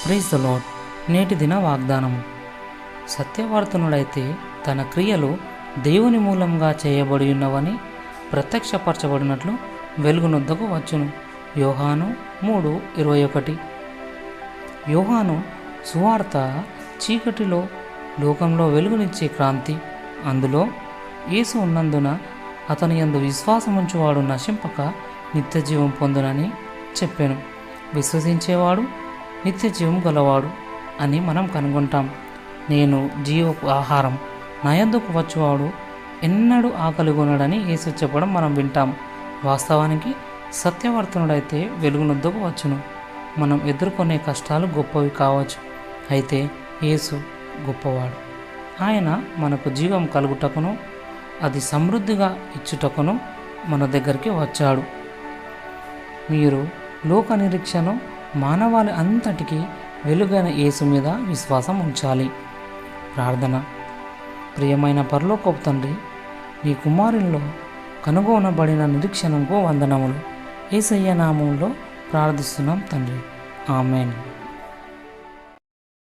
Praise the lord. నేటి దిన వాగ్దానము. సత్యవర్తనుడైతే తన క్రియలు దేవుని మూలంగా చేయబడి ఉన్నవని ప్రత్యక్షపరచబడినట్లు వెలుగునొద్దకు వచ్చును. యోహాను 3:21. యోహాను సువార్త చీకటిలో లోకంలో వెలుగునిచ్చే క్రాంతి. అందులో యేసు ఉన్నందున అతని యందు విశ్వాసముంచువాడు నశింపక నిత్యజీవం పొందునని చెప్పాను. విశ్వసించేవాడు నిత్యజీవం గలవాడు అని మనం కనుగొంటాం. నేను జీవపు ఆహారం, నా యొద్దకు వచ్చువాడు ఎన్నడూ ఆకలిగొనడని యేసు చెప్పడం మనం వింటాం. వాస్తవానికి సత్యవర్తనుడైతే వెలుగునొద్దకు వచ్చును. మనం ఎదుర్కొనే కష్టాలు గొప్పవి కావచ్చు, అయితే యేసు గొప్పవాడు. ఆయన మనకు జీవం కలుగుటకును అది సమృద్ధిగా ఇచ్చుటకును మన దగ్గరికి వచ్చాడు. మీరు లోక నిరీక్షను మానవాళి అంతటికీ వెలుగైన యేసు మీద విశ్వాసం ఉంచాలి. ప్రార్థన. ప్రియమైన పరలోకపు తండ్రి, నీ కుమారుల్లో కనుగొనబడిన నిరీక్షణకు వందనములు. యేసయ్య నామములో ప్రార్థిస్తున్నాం తండ్రి. ఆమేన్.